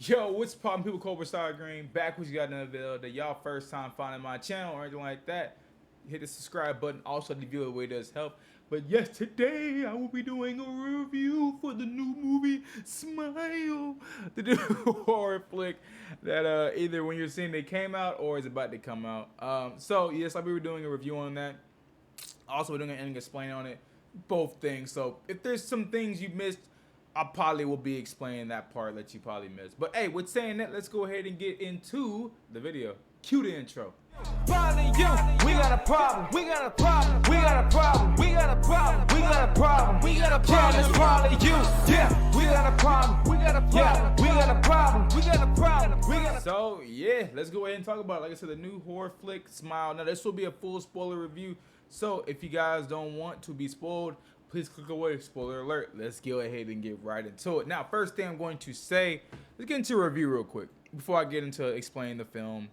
Yo, what's poppin', people? Cobra Star Green back with you got another video. That y'all first time finding my channel or anything like that, hit the subscribe button. Also, the giveaway does help. But yes, today I will be doing a review for the new movie Smile, the new horror flick that either when you're seeing it came out or is about to come out. So yes, I'll be doing a review on that. Also, we're doing an ending explain on it, both things. So if there's some things you missed, I probably will be explaining that part that you probably missed. But hey, with saying that, let's go ahead and get into the video. Cue the intro. Probably you. We got a problem. We got a problem. We got a problem. We got a problem. We got a problem. We got a problem. It's probably you. Yeah. We got a problem. We got a problem. Yeah. We got a problem. We got a problem. We got a So yeah, let's go ahead and talk about it. Like I said, the new horror flick Smile. Now this will be a full spoiler review. So if you guys don't want to be spoiled, please click away. Spoiler alert. Let's go ahead and get right into it. Now, first thing I'm going to say, let's get into a review real quick before I get into explaining the film.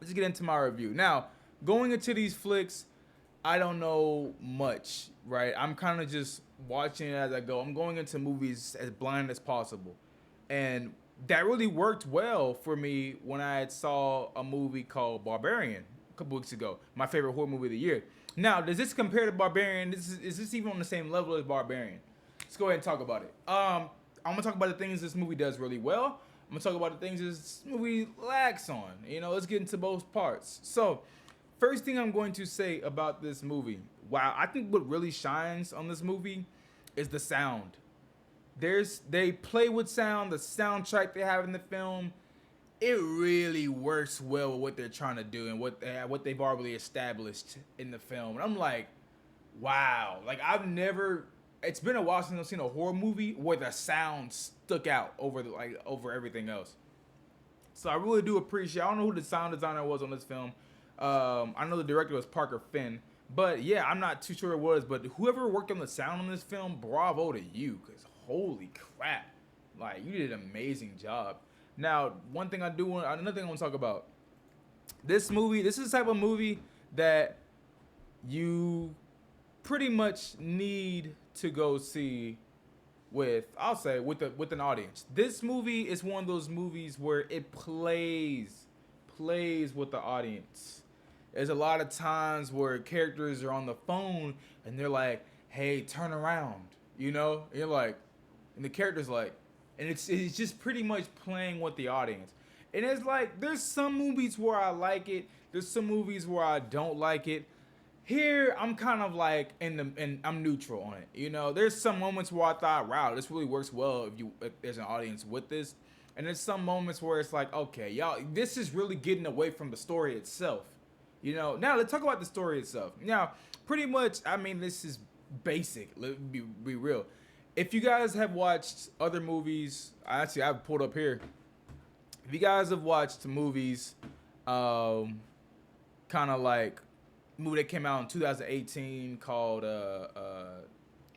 Let's get into my review. Now, going into these flicks, I don't know much, right? I'm kind of just watching it as I go. I'm going into movies as blind as possible. And that really worked well for me when I had saw a movie called Barbarian a couple weeks ago. My favorite horror movie of the year. Now, does this compare to Barbarian? Is this even on the same level as Barbarian? Let's go ahead and talk about it. I'm gonna talk about the things this movie does really well. I'm gonna talk about the things this movie lacks on. You know, let's get into both parts. So, first thing I'm going to say about this movie, wow, I think what really shines on this movie is the sound. They play with sound, the soundtrack they have in the film, it really works well with what they're trying to do and what they've already established in the film. And I'm like, wow, like I've never. It's been a while since I've seen a horror movie where the sound stuck out over everything else. So I really do appreciate. I don't know who the sound designer was on this film. I know the director was Parker Finn, but yeah, I'm not too sure it was. But whoever worked on the sound on this film, bravo to you, cause holy crap, like you did an amazing job. Now, another thing I want to talk about. This movie, this is the type of movie that you pretty much need to go see I'll say with an audience. This movie is one of those movies where it plays with the audience. There's a lot of times where characters are on the phone and they're like, "Hey, turn around," you know. And you're like, and the character's like, and it's just pretty much playing with the audience. And it's like there's some movies where I like it. There's some movies where I don't like it. Here I'm kind of like and I'm neutral on it. You know, there's some moments where I thought, wow, this really works well if there's an audience with this. And there's some moments where it's like, okay, y'all, this is really getting away from the story itself. You know, now let's talk about the story itself. Now, pretty much, I mean, this is basic. Let me be real. If you guys have watched other movies, I've pulled up here. If you guys have watched movies, kind of like a movie that came out in 2018 called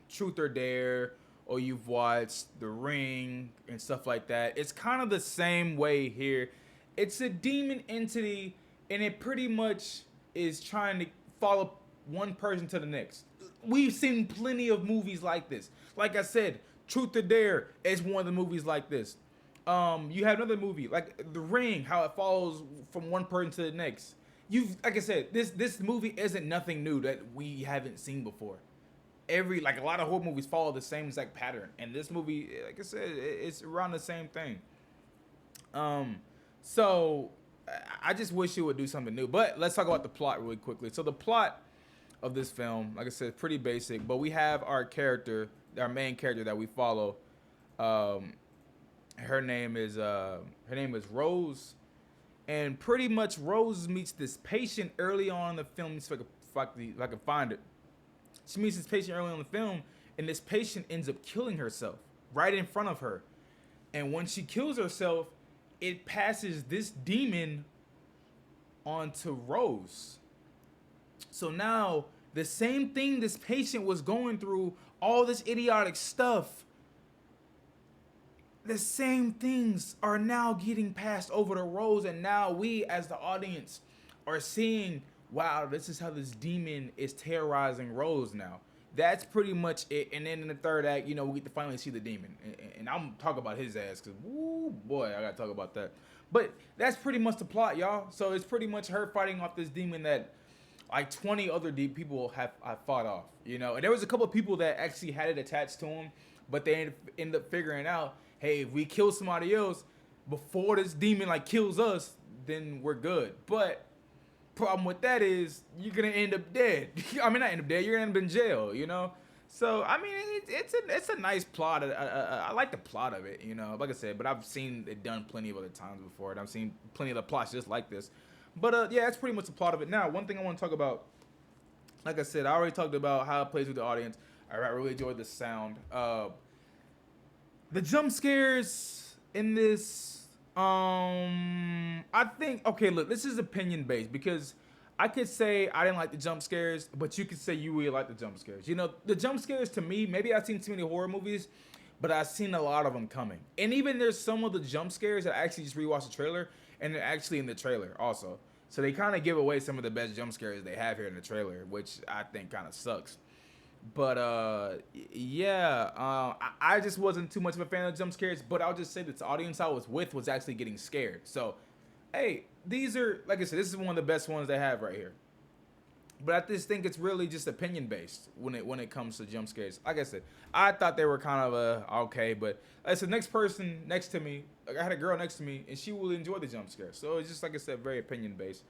Truth or Dare, or you've watched The Ring and stuff like that, it's kind of the same way here. It's a demon entity, and it pretty much is trying to follow one person to the next. We've seen plenty of movies like this. Like I said, Truth or Dare is one of the movies like this. You have another movie like The Ring, how it follows from one person to the next. Like I said, this movie isn't nothing new that we haven't seen before. Like a lot of horror movies follow the same exact pattern, and this movie, like I said, it's around the same thing. So I just wish it would do something new. But let's talk about the plot really quickly. So the plot of this film, like I said, pretty basic. But we have our main character that we follow. Her name is Rose, and pretty much Rose meets this patient early on in the film. If I can find it, she meets this patient early on in the film, and this patient ends up killing herself right in front of her. And when she kills herself, it passes this demon onto Rose. So now the same thing this patient was going through, all this idiotic stuff, the same things are now getting passed over to Rose, and now we as the audience are seeing, wow, this is how this demon is terrorizing Rose now. that's pretty much it. And then in the third act, you know, we get to finally see the demon, and I'm talking about his ass because, woo, boy, I gotta talk about that. But that's pretty much the plot, y'all. So it's pretty much her fighting off this demon that like 20 other deep people have fought off, you know. And there was a couple of people that actually had it attached to him, but they ended up figuring out, hey, if we kill somebody else before this demon like kills us, then we're good. But problem with that is you're gonna end up dead. I mean, not end up dead. You're gonna end up in jail, you know. So I mean, it's a nice plot. I like the plot of it, you know. Like I said, but I've seen it done plenty of other times before, and I've seen plenty of the plots just like this. But yeah, that's pretty much the plot of it. Now, one thing I want to talk about, like I said, I already talked about how it plays with the audience. I really enjoyed the sound. The jump scares in this, I think, okay, look, this is opinion based because I could say I didn't like the jump scares, but you could say you really like the jump scares. You know, the jump scares to me, maybe I've seen too many horror movies, but I've seen a lot of them coming. And even there's some of the jump scares that I actually just rewatched the trailer, and they're actually in the trailer also. So they kind of give away some of the best jump scares they have here in the trailer, which I think kind of sucks. But yeah, I just wasn't too much of a fan of jump scares. But I'll just say that the audience I was with was actually getting scared. So, hey, these are, like I said, this is one of the best ones they have right here. But I just think it's really just opinion based when it comes to jump scares. Like I said, I thought they were kind of okay, but like I said, next person next to me, like I had a girl next to me, and she really enjoyed the jump scare. So it's just, like I said, very opinion based.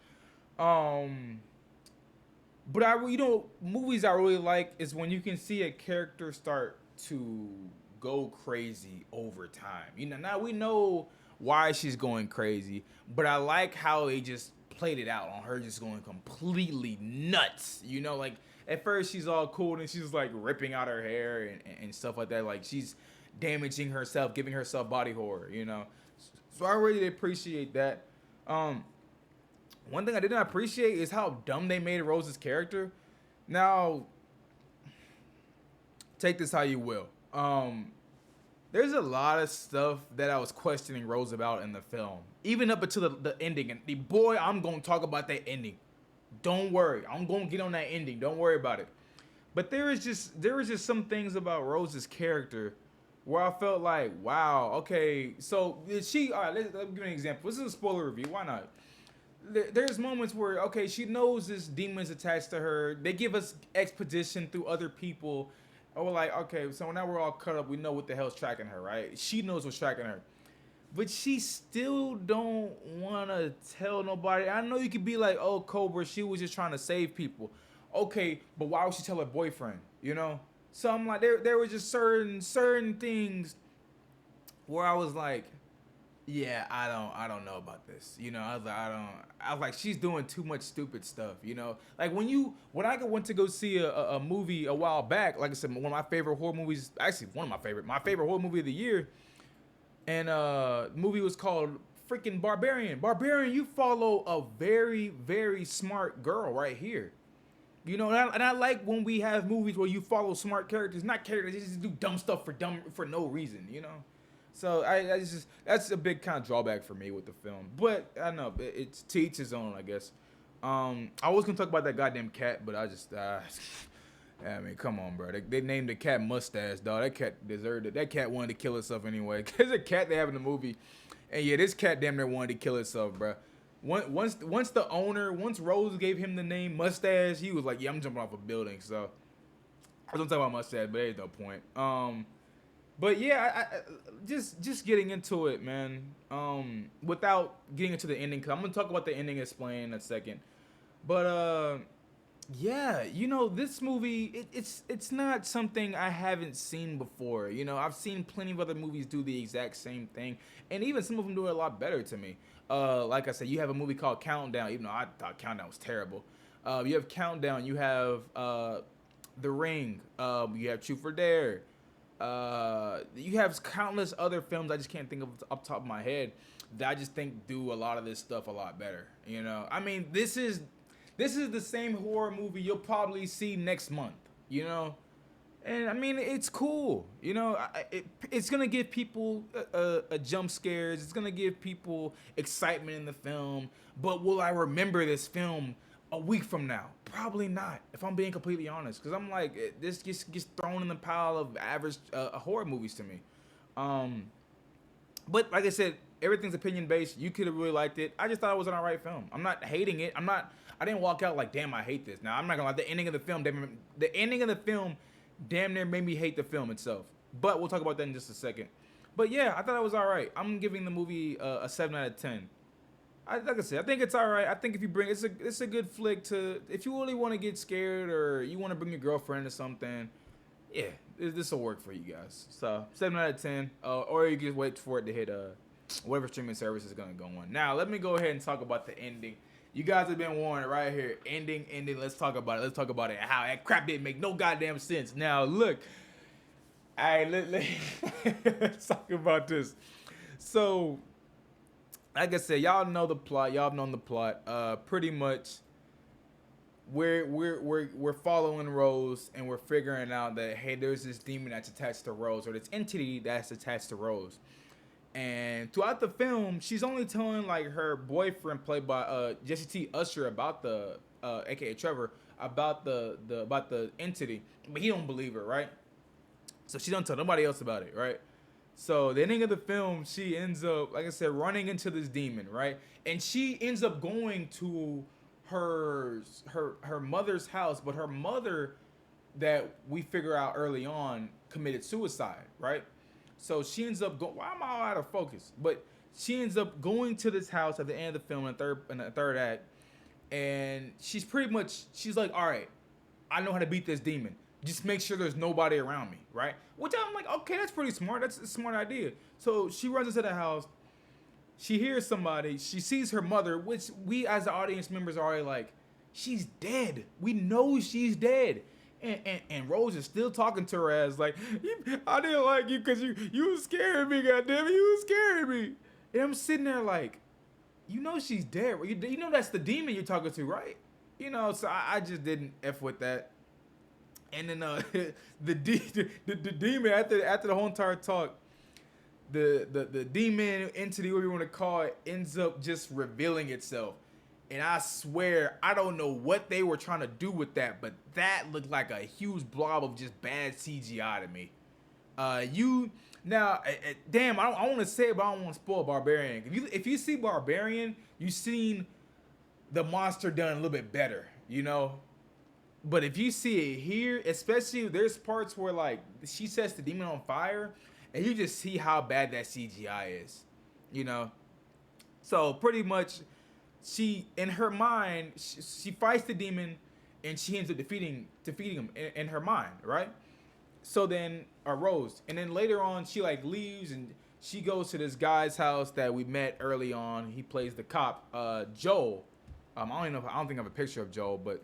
But movies I really like is when you can see a character start to go crazy over time. You know, now we know why she's going crazy, but I like how they just played it out on her just going completely nuts. You know, like at first she's all cool and she's like ripping out her hair and stuff like that. Like she's damaging herself, giving herself body horror, you know. So I really appreciate that. One thing I did not appreciate is how dumb they made Rose's character. Now, take this how you will. There's a lot of stuff that I was questioning Rose about in the film, even up until the ending. And boy, I'm gonna talk about that ending. Don't worry, I'm gonna get on that ending. Don't worry about it. But there was just some things about Rose's character where I felt like, wow, okay, so she. All right, let me give you an example. This is a spoiler review. Why not? There's moments where, okay, she knows this demon's attached to her. They give us exposition through other people. And we're like, okay, so now we're all cut up. We know what the hell's tracking her, right? She knows what's tracking her. But she still don't want to tell nobody. I know you could be like, oh, Cobra, she was just trying to save people. Okay, but why would she tell her boyfriend, you know? So I'm like, there were just certain things where I was like, yeah, I don't know about this. You know, I was like, she's doing too much stupid stuff, you know? Like when I went to go see a movie a while back, like I said, one of my favorite horror movies, actually my favorite horror movie of the year, and the movie was called freaking Barbarian. Barbarian, you follow a very, very smart girl right here. You know, and I like when we have movies where you follow smart characters, not characters that just do dumb stuff for no reason, you know? So that's a big kind of drawback for me with the film. But I know it's to each his own, I guess. I was gonna talk about that goddamn cat, but I just I mean, come on, bro. They named the cat Mustache, dog. That cat deserved it. That cat wanted to kill itself anyway. There's a cat they have in the movie, and yeah, this cat damn near wanted to kill itself, bro. Once Rose gave him the name Mustache, he was like, yeah, I'm jumping off a building. So I was gonna talk about Mustache, but there's no point. But yeah, I just getting into it, man. Without getting into the ending, cause I'm gonna talk about the ending, explain in a second. But yeah, you know, this movie, it's not something I haven't seen before. You know, I've seen plenty of other movies do the exact same thing, and even some of them do it a lot better to me. Like I said, you have a movie called Countdown, even though I thought Countdown was terrible. You have Countdown, you have The Ring, you have Truth or Dare. You have countless other films I just can't think of up top of my head that I just think do a lot of this stuff a lot better. You know, I mean, this is the same horror movie you'll probably see next month. You know, and I mean, it's cool. You know, it's gonna give people a jump scares. It's gonna give people excitement in the film. But will I remember this film A week from now, probably not. If I'm being completely honest, because I'm like, this just gets thrown in the pile of average horror movies to me. Um, but like I said, everything's opinion based. You could have really liked it. I just thought it was an alright film. I'm not hating it. I'm not. I didn't walk out like, damn, I hate this. Now I'm not gonna lie. The ending of the film, the ending of the film, damn near made me hate the film itself. But we'll talk about that in just a second. But yeah, I thought it was alright. I'm giving the movie a 7 out of 10. Like I said, I think it's all right. I think if you bring it's a good flick to if you really want to get scared or you want to bring your girlfriend or something. Yeah, this will work for you guys. So 7 out of 10, or you can just wait for it to hit whatever streaming service is gonna go on. Now let me go ahead and talk about the ending. You guys have been warned right here. Ending. Let's talk about it. Let's talk about it. How that crap didn't make no goddamn sense. Now look, let's talk about this. So. Like I said, y'all know the plot. Y'all have known the plot. Pretty much, we're following Rose, and we're figuring out that hey, there's this demon that's attached to Rose, or this entity that's attached to Rose. And throughout the film, she's only telling like her boyfriend, played by Jesse T. Usher, about the aka Trevor, about the entity, but he don't believe her, right? So she don't tell nobody else about it, right? So the ending of the film, she ends up, like I said, running into this demon, right? And she ends up going to her mother's house, but her mother, that we figure out early on, committed suicide, right? So she ends up going. Why am I all out of focus? But she ends up going to this house at the end of the film in the third act, and she's like, all right, I know how to beat this demon. Just make sure there's nobody around me, right? Which I'm like, okay, that's pretty smart. That's a smart idea. So she runs into the house. She hears somebody. She sees her mother, which we as the audience members are already like, she's dead. We know she's dead. And Rose is still talking to her as like, I didn't like you because you was scaring me, goddammit. You was scaring me. And I'm sitting there like, you know she's dead. You know that's the demon you're talking to, right? You know, so I just didn't F with that. And then the demon after the whole entire talk, the demon entity, whatever you want to call it, ends up just revealing itself. And I swear I don't know what they were trying to do with that, but that looked like a huge blob of just bad CGI to me. Damn, I want to say it, but I don't want to spoil Barbarian. If you see Barbarian, you've seen the monster done a little bit better, you know. But if you see it here, especially there's parts where like she sets the demon on fire, and you just see how bad that CGI is, you know. So pretty much, she in her mind she fights the demon, and she ends up defeating him in her mind, right? So then Rose, and then later on she like leaves and she goes to this guy's house that we met early on. He plays the cop, Joel. I don't think I have a picture of Joel, but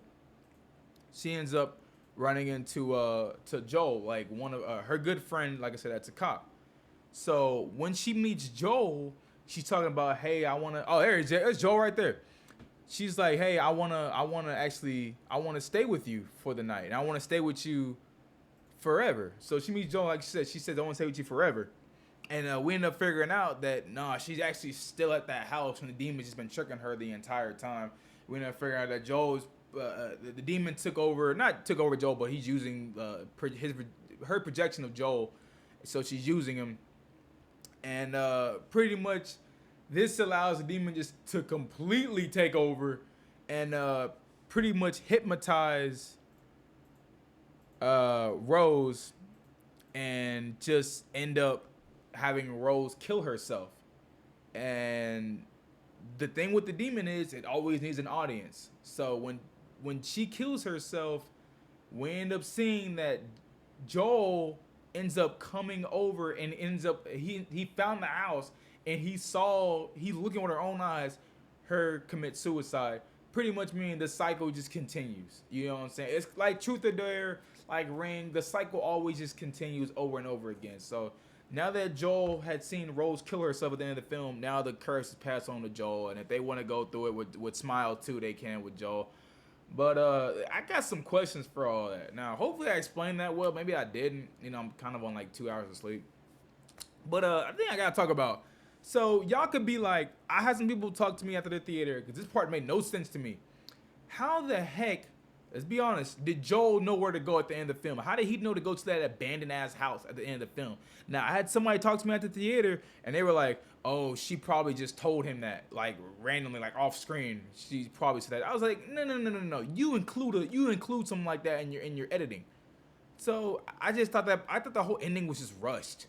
she ends up running into to Joel, like one of her good friend, like I said, that's a cop. So when she meets Joel, she's talking about, hey, there's Joel right there. She's like, hey, I wanna stay with you for the night, and I wanna stay with you forever. So she meets Joel, like she says, I wanna stay with you forever. And we end up figuring out that she's actually still at that house, and the demon's just been tricking her the entire time. We end up figuring out that Joel's the demon not took over Joel, but he's using her projection of Joel, so she's using him, and pretty much this allows the demon just to completely take over and pretty much hypnotize Rose, and just end up having Rose kill herself. And the thing with the demon is it always needs an audience. So when she kills herself, we end up seeing that Joel ends up coming over and he found the house, and he's looking with her own eyes her commit suicide. Pretty much meaning the cycle just continues. You know what I'm saying? It's like Truth or Dare, like Ring. The cycle always just continues over and over again. So now that Joel had seen Rose kill herself at the end of the film, now the curse is passed on to Joel, and if they want to go through it with Smile too, they can with Joel. But I got some questions for all that. Now, hopefully I explained that well. Maybe I didn't. You know, I'm kind of on like 2 hours of sleep. But I think I got to talk about. So y'all could be like, I had some people talk to me after the theater, because this part made no sense to me. how the heck, let's be honest, did Joel know where to go at the end of the film? How did he know to go to that abandoned ass house at the end of the film? Now, I had somebody talk to me at the theater, and they were like, oh, she probably just told him that, like, randomly, like, off screen. She probably said that. I was like, no. You include something like that in your editing. So I thought the whole ending was just rushed.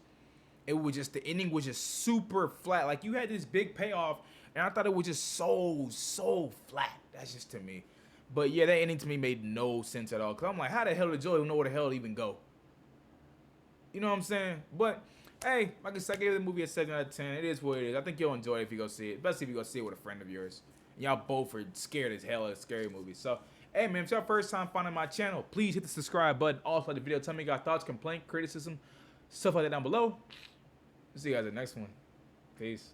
The ending was just super flat. Like, you had this big payoff, and I thought it was just so flat. That's just to me. But yeah, that ending to me made no sense at all. Cause I'm like, how the hell did Joel know where the hell to even go? You know what I'm saying? But hey, like I said, I gave the movie a 7 out of 10. It is what it is. I think you'll enjoy it if you go see it. Especially if you go see it with a friend of yours. Y'all both are scared as hell of scary movies. So, hey man, if it's your first time finding my channel, please hit the subscribe button. Also, like the video. Tell me your thoughts, complaint, criticism, stuff like that down below. See you guys in the next one. Peace.